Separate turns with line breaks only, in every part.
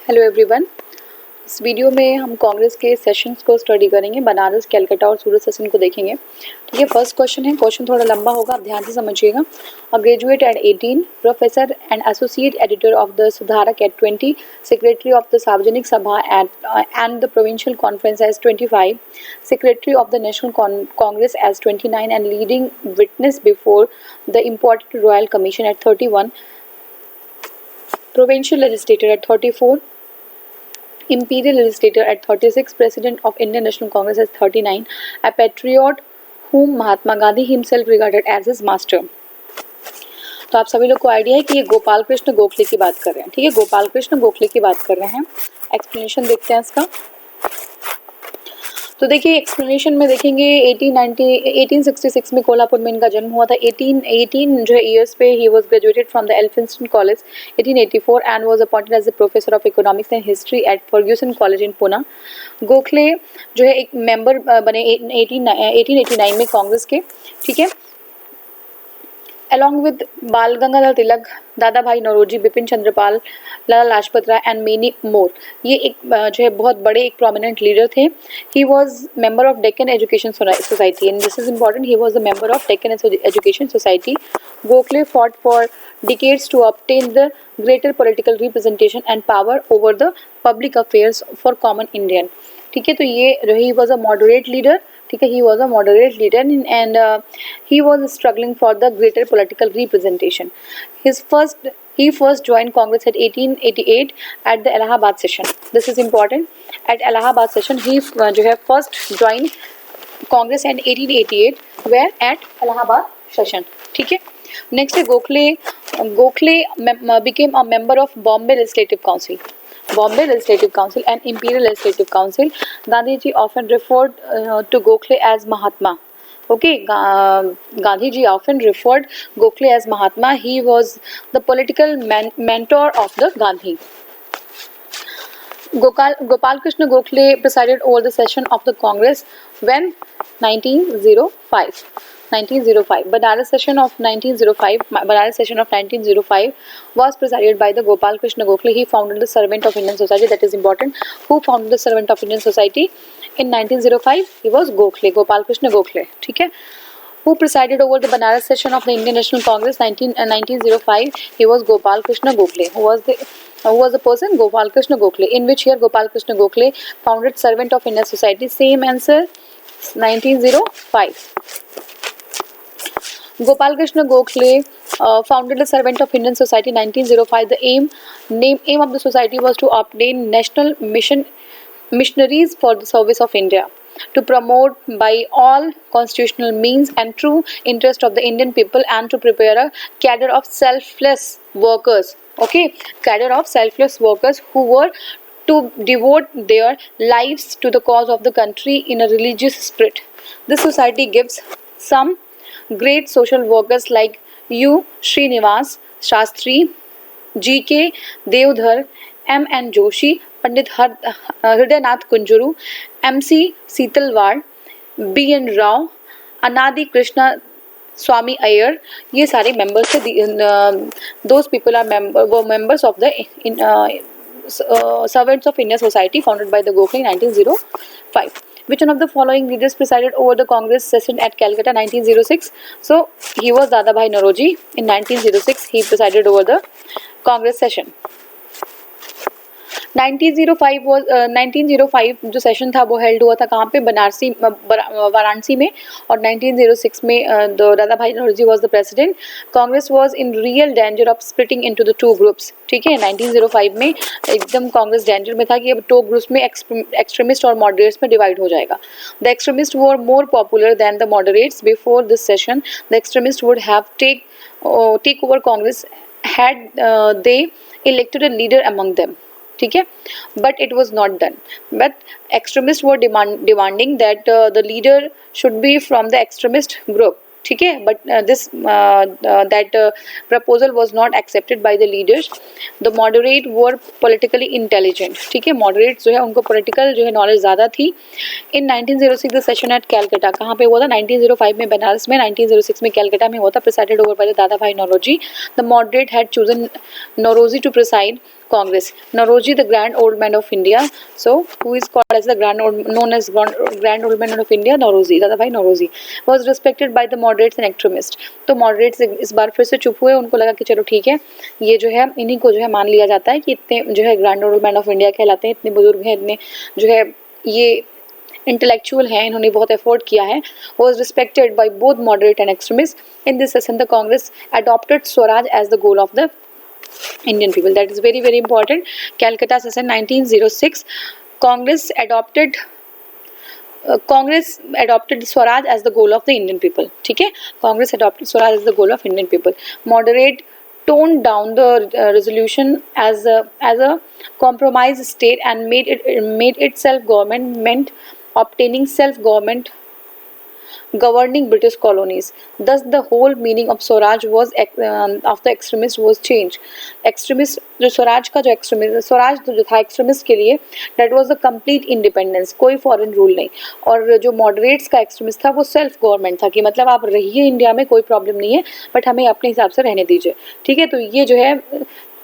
Hello everyone. इस video में हम कांग्रेस के सेशंस को स्टडी करेंगे, बनारस, कलकत्ता और सूरत सेशन को देखेंगे। ठीक है, फर्स्ट क्वेश्चन है, क्वेश्चन थोड़ा लंबा होगा, आप ध्यान से समझिएगा। A graduate at 18, professor and associate editor of the Sudharak at 20, secretary of the Sarvajanik Sabha and the provincial conference as 25, secretary of the National Congress as 29 and leading witness before the important Royal Commission at 31, provincial legislator at 34, imperial legislator at 36, president of Indian National Congress at 39, a patriot whom Mahatma Gandhi himself regarded as his master। तो आप सभी लोग को idea है कि ये गोपाल कृष्ण गोखले की बात कर रहे हैं। ठीक है, गोपाल कृष्ण गोखले की बात कर रहे हैं। एक्सप्लेनेशन देखते हैं इसका। तो देखिए, एक्सप्लेनेशन में देखेंगे 1866 में कोल्हापुर में इनका जन्म हुआ था। 18 जो है ईयर्स पे he was graduated from the Elphinstone College 1884 and was appointed as the professor of economics and history at Fergusson College in Pune. Gokhale जो है एक मेंबर बने 1889 में कांग्रेस के। ठीक है, along with बाल गंगाधर तिलक, दादा भाई Naoroji, Bipin Chandrapal, Lala Lajpat Rai and many more. ये एक जो है बहुत बड़े एक प्रोमिनेंट लीडर थे। He was member of Deccan education society and this is important, he was the member of Deccan education society. Gokhale fought for decades to obtain the greater political representation and power over the public affairs for common Indian। ठीक है, तो ये जो he was a moderate leader. ठीक है, he was a moderate leader and he was struggling for the greater political representation. He first joined Congress at 1888 at the Allahabad session. This is important. At Allahabad session, he जो है first joined Congress in 1888, where at Allahabad session. ठीक है, next है Gokhale became a member of Bombay Legislative Council and Imperial Legislative Council. Gandhiji often referred to Gokhale as Mahatma. Okay, Gandhiji often referred Gokhale as Mahatma. He was the political mentor of the Gandhi. Gopal Krishna Gokhale presided over the session of the Congress when 1905. Banaras session of 1905 was presided by the Gopal Krishna Gokhale. He founded the Servant of Indian Society. That is important. Who founded the Servant of Indian Society in 1905? He was Gokhale, Gopal Krishna Gokhale. ठीक है, who presided over the Banaras session of the Indian National Congress 1905? He was Gopal Krishna Gokhale. Who was the person? Gopal Krishna Gokhale. In which year Gopal Krishna Gokhale founded Servant of Indian Society? Same answer, 1905. Gopal Krishna Gokhale founded the Servant of Indian Society 1905. The aim of the society was to obtain national missionaries for the service of India, to promote by all constitutional means and true interest of the Indian people, and to prepare a cadre of selfless workers. Okay, cadre of selfless workers who were to devote their lives to the cause of the country in a religious spirit. This society gives some great social workers like U. Srinivas Shastri, G.K. Devdhar, M.N. Joshi, Pandit Hridaynath Kunjuru, M.C. Setalwar, B.N. Rao, Anadi Krishna Swami Iyer. ये सारे members थे. Those people were members of the Servants of Indian Society founded by the Gokhale in 1905. Which one of the following leaders presided over the Congress session at Calcutta 1906? So he was Dada Bhai Nauroji. In 1906 he presided over the Congress session. 1905 जो session था वो held हुआ था कहाँ पे? वाराणसी में। और 1906 में Dadabhai Naoroji was the president. Congress was in real danger of splitting into the two groups. ठीक है, 1905 में एकदम कांग्रेस डेंजर में था कि अब टू ग्रुप्स में एक्सट्रीमिस्ट और मॉडरेट्स में डिवाइड हो जाएगा। The extremist were more popular than the moderates. Before this session the extremist would have take over Congress had they elected a leader among them. ठीक है, but it was not done. But extremists were demanding that the leader should be from the extremist group. ठीक है, but that proposal was not accepted by the leaders. The moderate were politically intelligent. ठीक है, moderate जो है उनको political जो है knowledge ज़्यादा थी. In 1906 the session at Calcutta कहाँ पे हुआ था? 1905 में बनारस में, 1906 में कैलकाटा में हुआ था. Presided over by the दादा भाई Naoroji. The moderate had chosen Nauroji to preside. Congress. Nauroji, the Grand Old Man of India. So, who is called as the known as Grand Old Man of India? Nauroji, दादा भाई Nauroji, was respected by the moderates and extremists. तो moderates इस बार फिर से चुप हुए, उनको लगा कि चलो ठीक है, ये जो है इन्हीं को जो है मान लिया जाता है कि इतने जो है grand old man of India कहलाते हैं, इतने बुजुर्ग हैं, इतने जो है ये इंटेलेक्चुअल हैं, इन्होंने बहुत एफर्ट किया है. Was respected by both moderate and extremists. In this session, the Congress adopted Swaraj as the goal of the Indian people. That is very very important. Calcutta session 1906. Congress adopted Swaraj as the goal of the Indian people. ठीक है, Congress adopted Swaraj as the goal of Indian people. Moderate toned down the resolution as a compromise state and made it self government, meant obtaining self government governing British colonies. Thus, the whole meaning of Swaraj was of the extremist was changed. Extremist जो स्वराज का जो extremist Swaraj जो था extremist के लिए, that was a complete independence, कोई foreign rule नहीं. और जो मॉडरेट्स का एक्सट्रीमिस्ट था वो सेल्फ गवर्नमेंट था, कि मतलब आप रहिए इंडिया में कोई प्रॉब्लम नहीं है, बट हमें अपने हिसाब से रहने दीजिए. ठीक है, तो ये जो है,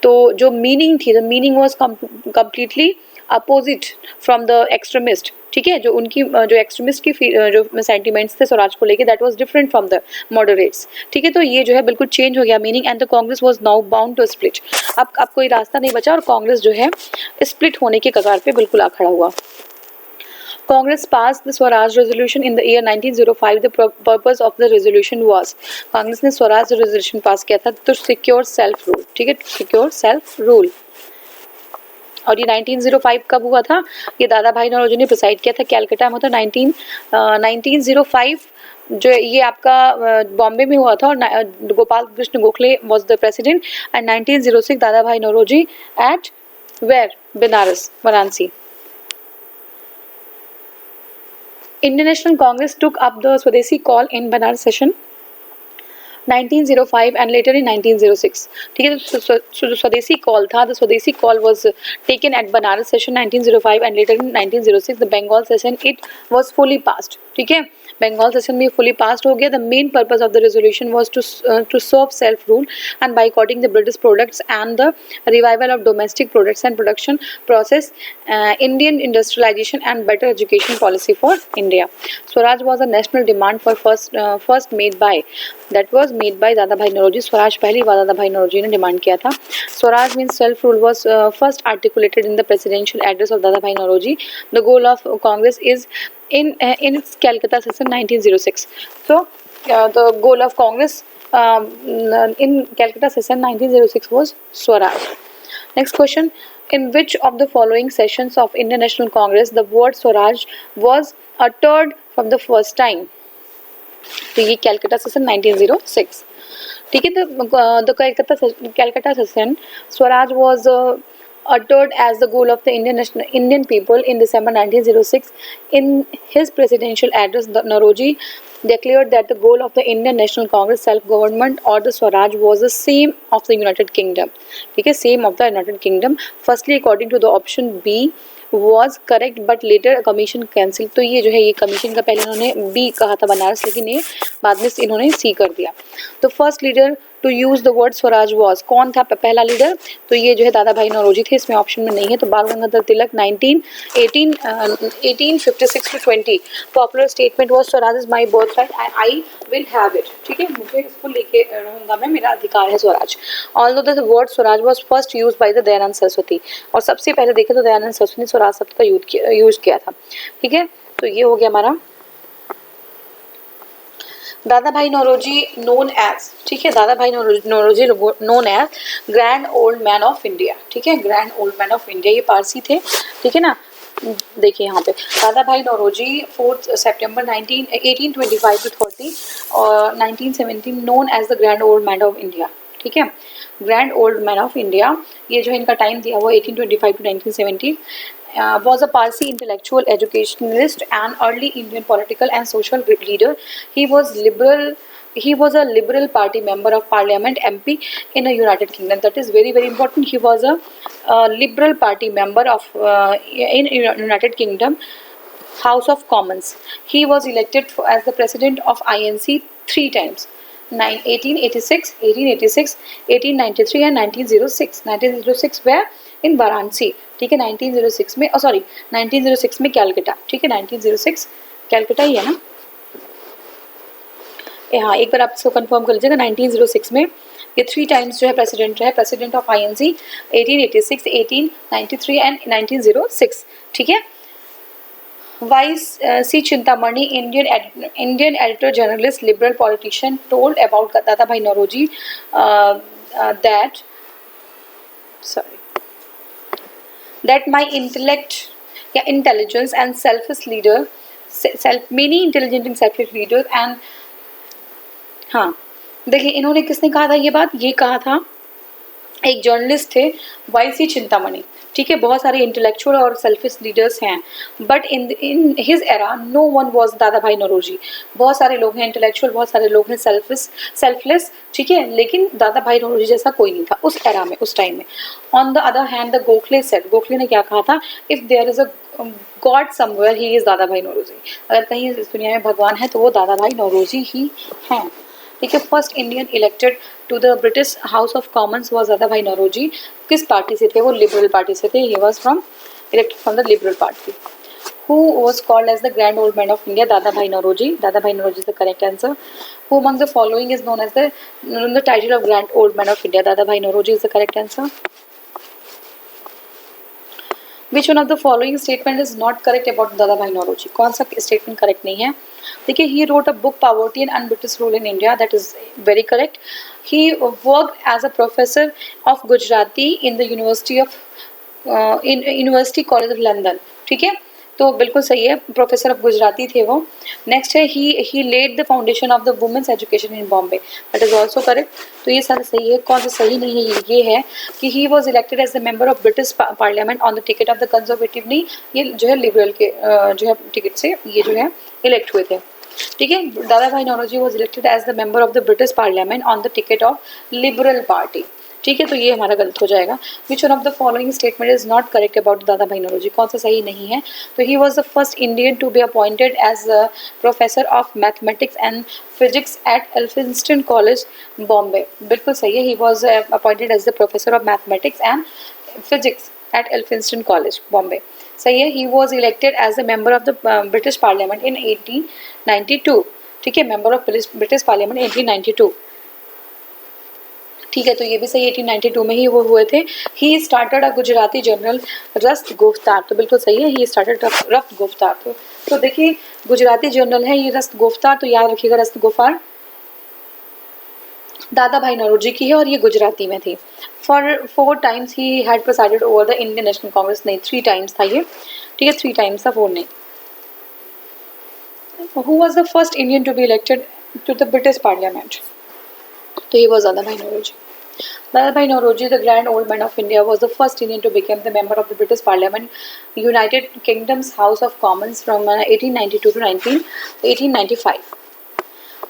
तो जो मीनिंग थी, the meaning was completely opposite from the extremist. ठीक है, जो उनकी जो एक्सट्रीमिस्ट की जो सेंटिमेंट्स थे स्वराज को लेके, that was different from the moderates. ठीक है, तो ये जो है बिल्कुल चेंज हो गया meaning, and the Congress was now bound to split. अब कोई रास्ता नहीं बचा और कांग्रेस जो है स्प्लिट होने के कगार पे बिल्कुल आ खड़ा हुआ. Congress passed the Swaraj resolution in the year 1905. The purpose of the resolution was, Congress ने स्वराज रेजोल्यूशन पास किया था तो सिक्योर सेल्फ रूल. ठीक है, सिक्योर सेल्फ रूल. और ये 1905 कब हुआ था? ये दादा भाई नौरोजी ने प्रिसाइड किया था कैलकाटा में, तो 1905 जो ये आपका बॉम्बे में हुआ था, और Gopal Krishna Gokhale was the president, and 1906 Dadabhai Naoroji at where? Banaras, Varanasi. Indian National Congress took up the Swadeshi call in Banaras session 1905 and later in 1906. ठीक है, तो जो स्वदेशी कॉल था, the स्वदेशी call was taken at Banaras session 1905 and later in 1906. The Bengal session it was fully passed. ठीक है, Bengal session में fully passed हो गया. The main purpose of the resolution was to serve self rule and boycotting the British products and the revival of domestic products and production process, Indian industrialization and better education policy for India. Swaraj was a national demand for first made by, that was made by दादा भाई नौरोजी. स्वराज पहली बार दादा भाई नौरोजी ने demand किया था. Swaraj means self rule was first articulated in the presidential address of दादा भाई Naoroji. The goal of Congress is in its Calcutta session 1906. So the goal of Congress in Calcutta session 1906 was Swaraj. Next question: in which of the following sessions of Indian National Congress the word Swaraj was uttered from the first time? तो ये Calcutta session 1906. ठीक है, तो Calcutta session Swaraj was uttered as the goal of the Indian people in December 1906. In his presidential address, Nauroji declared that the goal of the Indian National Congress self-government or the Swaraj was the same of the United Kingdom. ठीक है, same of the United Kingdom. Firstly, according to the option B was correct but later commission cancelled. तो ये जो है, ये commission का पहले इन्होंने बी कहा था बनारस, लेकिन ये बाद में इन्होंने सी कर दिया. तो first leader to use the word swaraj was, कौन था पहला लीडर? तो ये जो है दादा भाई नौरोजी थे, इसमें ऑप्शन में नहीं है. तो बाल Gangadhar Tilak 1856 to 20. Popular statement was Swaraj is my birth right, I will have it. ठीक है, मुझे इसको लेके रहूंगा मैं, मेरा अधिकार है Swaraj. Although the word swaraj was first use by the Dayanand Saraswati, और सबसे पहले देखे तो दयानंद सरस्वती ने स्वराज शब्द का यूज किया था. ठीक है, तो ये हो गया हमारा दादा भाई नौरोजी नोन एज. ठीक है, Dadabhai Naoroji known as grand old man of India. ठीक है, grand old man of India, ये पारसी थे. ठीक है ना, देखिए यहाँ पे दादा भाई नौरोजी 4 सितंबर 1825 to 30 और 1917 known as the grand old man of India. ठीक है, grand old man of India, ये जो इनका टाइम दिया हुआ 1825 to 1917. Was a Parsi intellectual, educationalist and early Indian political and social leader. He was a liberal party member of parliament MP in the United Kingdom. That is very very important. He was a liberal party member of in United Kingdom House of Commons. He was elected as the president of INC 3 times. 1886, 1886, 1893 and 1906. 1906 where इन वाराणसी, ठीक है. 1906 में, sorry 1906 में कैलकाटा, ठीक है. 1906 कैलकाटा ही है ना. हाँ, एक बार आप इसको कंफर्म कर लीजिएगा. 1906 में ये 3 टाइम्स जो है प्रेसिडेंट रहे, प्रेसिडेंट ऑफ आईएनसी, 1886, 1893 एंड 1906, ठीक है. Y C Chintamani, Indian editor journalist liberal politician, told about Dadabhai Naoroji that my intellect या intelligence and selfless leader, many intelligent and selfless leaders and, हाँ देखिए इन्होंने किसने कहा था ये बात, ये कहा था एक जर्नलिस्ट थे वाई सी चिंतामणि, ठीक है. बहुत सारे इंटेलेक्चुअल और सेल्फिश लीडर्स हैं, but in his era no one was Dadabhai Naoroji. बहुत सारे लोग हैं इंटेलेक्चुअल, बहुत सारे लोग हैं सेल्फलेस, ठीक है, लेकिन दादा भाई नौरोजी जैसा कोई नहीं था उस एरा में, उस टाइम में. On the other hand the Gokhale said, Gokhale ने क्या कहा था, if there is a god somewhere he is Dadabhai Naoroji. अगर कहीं इस दुनिया में भगवान है तो वो दादा भाई नौरोजी ही हैं, ठीक है. First Indian elected to the British House of Commons was Dadabhai Naoroji. किस पार्टी से थे वो, लिबरल पार्टी से थे. He was from elected from the Liberal Party. Who was called as the grand old man of India, Dadabhai Naoroji. Dadabhai Naoroji is the correct answer. Who among the following is known as the title of grand old man of India, Dadabhai Naoroji is the correct answer. Which one of the following statement is not correct about दादा भाई नौरोजी, कौन सा statement correct नहीं है. देखिए, he wrote a book Poverty and British Rule in India, that is very correct. He worked as a professor of Gujarati in the University College of London, ठीक है. तो बिल्कुल सही है, प्रोफेसर ऑफ गुजराती थे वो. नेक्स्ट है he led the foundation of the women's education in Bombay, that is also correct. तो ये सारा सही है. कौन सा सही नहीं है, ये है कि he was elected as the member of British Parliament on the ticket of the Conservative. नहीं, ये जो है लिबरल के जो है टिकट से ये जो है इलेक्ट हुए थे, ठीक है. Dadabhai Naoroji was elected as the member of the British Parliament on the ticket of Liberal Party, ठीक है. तो ये हमारा गलत हो जाएगा. Which one of the following statement is not correct about Dadabhai Naoroji, कौन सा सही नहीं है. तो he was the first Indian to be appointed as professor of mathematics and physics at Elphinstone College Bombay, बिल्कुल सही है. He was appointed as the professor of mathematics and physics at Elphinstone College Bombay, सही है. He was elected as a member of the British Parliament in 1892, ठीक है. Member of British parliament 1892, ठीक है. तो ये भी सही, 1892 में ही वो हुए थे. He started a Gujarati journal Rast Goftar, तो बिल्कुल सही है. He started Rast Goftar. तो देखिए गुजराती जर्नल है ये रस्त गुफ्तार, तो याद रखिएगा रस्त गुफ्तार दादा भाई नौरोजी की है और ये गुजराती में थी. For 4 times he had presided over the Indian national Congress, नहीं 3 टाइम्स था ये, ठीक है. 3 टाइम्स था, 4 नहीं. Who was the first Indian to be elected to the British Parliament, तो ये was दादा भाई Naoroji. Dada Bhai Nauroji, the Grand Old Man of India, was the first Indian to become the member of the British Parliament, United Kingdom's House of Commons from 1892 to 1895.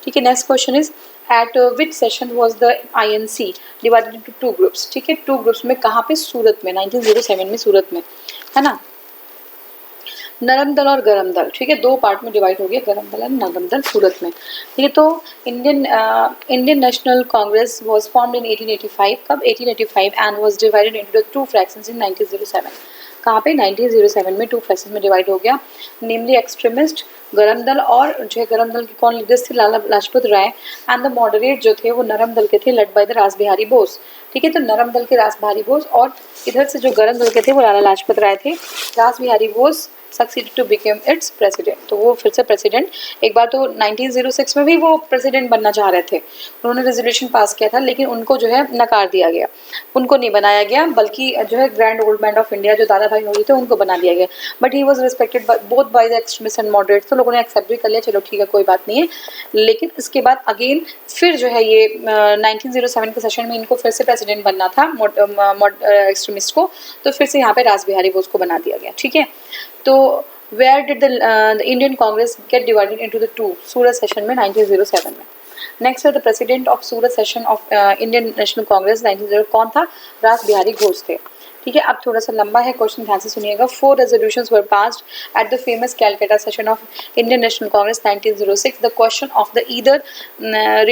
ठीक है. Next question is eight which session was the INC divided into 2 groups, ठीक है. 2 groups में कहाँ पे, सूरत में, 1907 में सूरत में, है ना. नरम दल और गरम दल, ठीक है. 2 पार्ट में डिवाइड हो गया, गरम दल और नरम दल सूरत में, ठीक है. तो Indian national Congress was formed in 1885, कब, 1885, and was divided into 2 fractions in 1907. कहाँ पे, 1907 में 2 फ्रैक्शंस में डिवाइड हो गया. नेमली एक्सट्रीमिस्ट गरम दल, और जो है गरम दल के कौन लीडर्स थे, Lala Lajpat Rai, and the moderate जो थे वो नरम दल के थे, लेड बाय द रास बिहारी बोस, ठीक है. तो नरम दल के रास बिहारी बोस, और इधर से जो गरम दल के थे वो लाला लाजपत राय थे. Rash Behari Bose succeeded to became its president, तो वो फिर से प्रेसिडेंट. एक बार तो 1906 में भी वो प्रेसिडेंट बनना चाह रहे थे, उन्होंने रेजोल्यूशन पास किया था, लेकिन उनको जो है नकार दिया गया, उनको नहीं बनाया गया, बल्कि जो है grand old man of India जो दादा भाई नौरोजी थे उनको बना दिया गया. But he was respected both by the extremist and moderate, तो लोगों ने एक्सेप्ट भी कर लिया, चलो ठीक है कोई बात नहीं है. लेकिन इसके बाद अगेन फिर जो है ये 1907 के सेशन में इनको फिर से प्रेसिडेंट बनना था एक्सट्रीमिस्ट को, तो फिर से यहाँ पे रास बिहारी बोस को बना दिया गया, ठीक है. तो where did the Indian Congress get divided into the 2, Surat session में 1907 में. नेक्स्ट है the president of Surat session of Indian national Congress 1907, कौन था, रास बिहारी घोष थे, ठीक है, अब थोड़ा सा लंबा है क्वेश्चन, ध्यान से सुनिएगा। 4 resolutions were passed at the famous Calcutta session of Indian National Congress 1906. The question of the either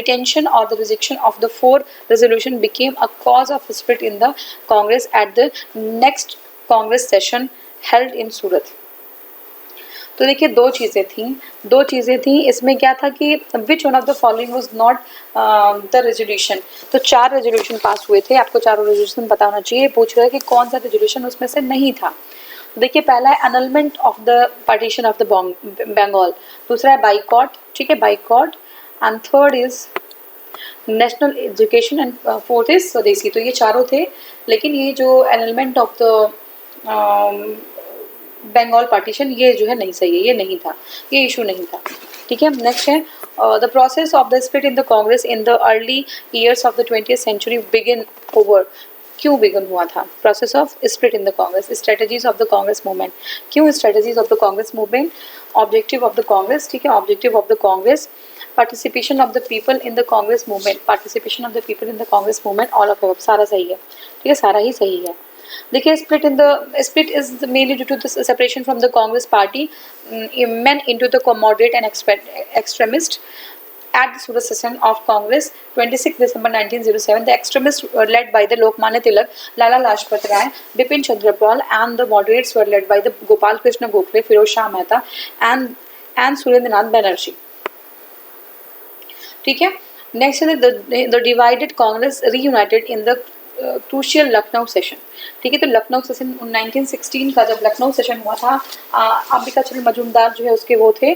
retention or the rejection of the 4 resolution became a cause of split in the Congress at the next Congress session held in Surat. तो देखिए दो चीज़ें थी इसमें। क्या था कि विच one of the following was not the resolution. तो 4 रेजोल्यूशन पास हुए थे, आपको चारों रेजोल्यूशन पता होना चाहिए। पूछ रहा है कि कौन सा रेजोल्यूशन उसमें से नहीं था। देखिए पहला है annulment of the partition of the Bengal, दूसरा है बाइकॉट, ठीक है boycott, and third is national education, and fourth is swadeshi. तो ये चारों थे, लेकिन ये जो annulment of the Bengal partition ये जो है नहीं सही है, ये नहीं था, ये इशू नहीं था। ठीक है, नेक्स्ट है the process of the split in the Congress in the early years of the 20th century begin over. क्यों बिगन हुआ था process of split in the Congress? Strategies of the Congress movement. क्यों strategies of the Congress movement? Objective of the Congress, ठीक है, objective of the Congress, participation of the people in the Congress movement, participation of the people in the Congress movement, all of it, सारा सही है। ठीक है, सारा ही सही है। देखिए split is mainly due to the separation from the Congress party men into the moderate and extremist at the Surat session of Congress 26 December 1907. The extremists were led by the Lokmanya Tilak, Lala Lajpat Rai, Bipin Chandra Pal, and the moderates were led by the Gopal Krishna Gokhale, Firoz Shah Mehta, and Surendranath Banerjee. ठीक है, next है the divided Congress reunited in the crucial Lucknow session. ठीक है, तो Lucknow session 1916 का जब Lucknow session हुआ था, अंबिका चरण मजूमदार जो है उसके वो थे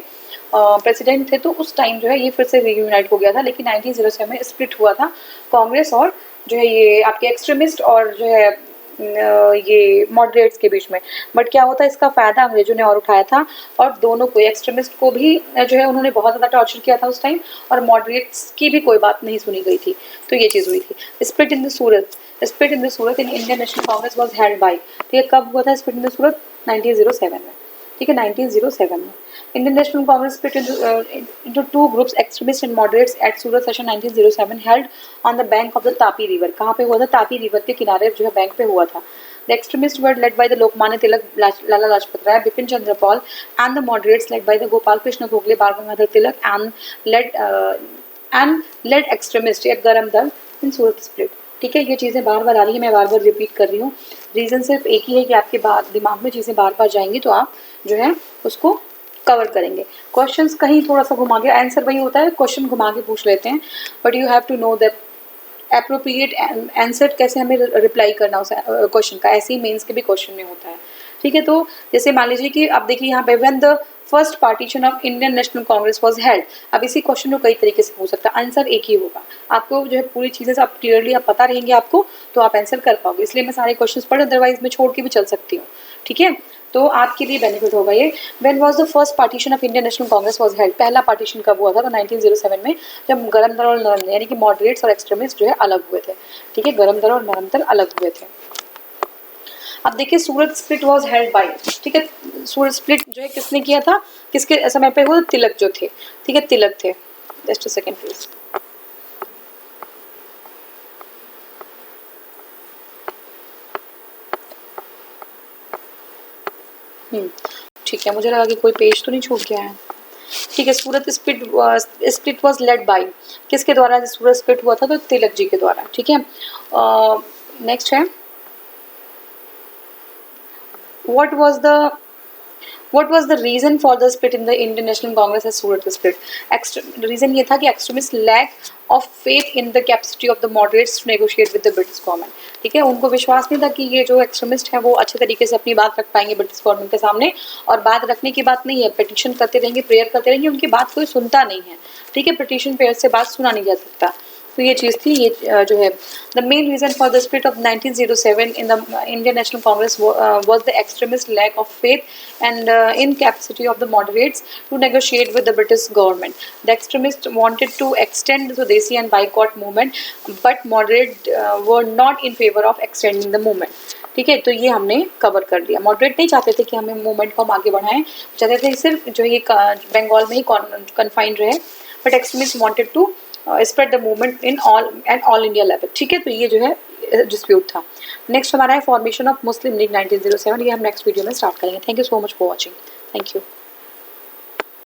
प्रेसिडेंट थे, तो उस टाइम जो है ये फिर से रीयूनाइट हो गया था। लेकिन 1907 में स्प्लिट हुआ था कांग्रेस और जो है ये आपके एक्सट्रीमिस्ट और जो है ये मॉडरेट्स के बीच में। बट क्या होता है, इसका फ़ायदा अंग्रेजों ने और उठाया था, और दोनों को, एक्सट्रीमिस्ट को भी जो है उन्होंने बहुत ज़्यादा टॉर्चर किया था उस टाइम, और मॉडरेट्स की भी कोई बात नहीं सुनी गई थी। तो ये चीज़ हुई थी। Split in the Surat in Indian national Congress was held by. ठीक है, कब हुआ था स्प्लिट इन द सूरत? 1907 में। ठीक है, 1907 में। Indian National Congress split into two groups, extremists and moderates, at Surat session 1907 held on the bank of the Tapi River. कहाँ पे हुआ था? तापी रिवर के किनारे जो है बैंक पे हुआ था। The extremists were led by the Lokmanya Tilak, Lala Lajpat Rai, Bipin Chandra Pal, and the moderates led by the Gopal Krishna Gokhale, Bal Gangadhar Tilak, and led extremists at Garam Dal in Surat split. ठीक है, ये चीज़ें बार बार आ रही है, मैं बार बार repeat कर रही हूँ। रीज़न सिर्फ एक ही है कि आपके दिमाग में चीज़ें बार बार जाएंगी तो आप जो है उसको कवर करेंगे। क्वेश्चंस कहीं थोड़ा सा घुमा के, आंसर वही होता है, क्वेश्चन घुमा के पूछ लेते हैं, but you have to know that appropriate answer कैसे हमें रिप्लाई करना उस क्वेश्चन का। ऐसे ही मेंस के भी क्वेश्चन में होता है। ठीक है, तो जैसे मान लीजिए कि आप देखिए यहाँ पे when the first partition of Indian national Congress was held. अब इसी क्वेश्चन को कई तरीके से पूछ सकता है, आंसर एक ही होगा। आपको जो है पूरी चीज़ें आप क्लियरली आप पता रहेंगे आपको, तो आप आंसर कर पाओगे। इसलिए मैं सारे क्वेश्चन पढ़, अदरवाइज मैं छोड़ के भी चल सकती हूँ। ठीक है, तो आपके लिए बेनिफिट होगा ये। When was the first partition of Indian national Congress was held? पहला पार्टीशन कब हुआ था? तो 1907 में, जब गरम दल और नरम दल यानी कि मॉडरेट्स और एक्सट्रीमिस्ट जो है अलग हुए थे। ठीक है, गरम दल और नरम दल अलग हुए थे। अब देखिए सूरत स्प्लिट वाज हेल्ड बाय। ठीक है, सूरत स्प्लिट जो है किसने किया था, किसके समय पे हुआ? तिलक जो थे। ठीक है, तिलक थे। Just a second please. ठीक है, मुझे लगा कि कोई पेज तो नहीं छूट गया है। ठीक है, सूरत स्प्लिट वाज लेड बाय, किसके द्वारा सूरत स्प्लिट हुआ था? तो तिलक जी के द्वारा। ठीक है, नेक्स्ट है what was the reason for the split in the Indian National Congress as Surat split? Reason ये था कि extremist lack of faith in the capacity of the moderates to negotiate with the British government. ठीक है, उनको विश्वास नहीं था कि ये जो एक्सट्रीमिस्ट है वो अच्छे तरीके से अपनी बात रख पाएंगे ब्रिटिश गवर्नमेंट के सामने। और बात रखने की बात नहीं है, पिटिशन करते रहेंगे, प्रेयर करते रहेंगे, उनकी बात कोई सुनता नहीं है। ठीक है, पिटिशन प्रेयर से बात सुना नहीं जा सकता। तो ये चीज़ थी, ये जो है the main reason for the split of 1907 in the Indian national Congress was the extremist lack of faith and incapacity of the moderates to negotiate with the British government. The extremists wanted to extend the Swadeshi and boycott movement, but moderates were not in favor of extending the movement. ठीक है, तो ये हमने cover कर लिया। Moderate नहीं चाहते थे कि हमें मूवमेंट को हम आगे बढ़ाएं, चाहते थे सिर्फ जो ये बंगाल में ही कन्फाइंड रहे, but extremist wanted to spread the movement in all India level. ठीक है, तो ये जो है डिस्प्यूट था। नेक्स्ट हमारा है फॉर्मेशन ऑफ मुस्लिम लीग 1907, ये हम नेक्स्ट वीडियो में स्टार्ट करेंगे। Thank you so much for watching. Thank you.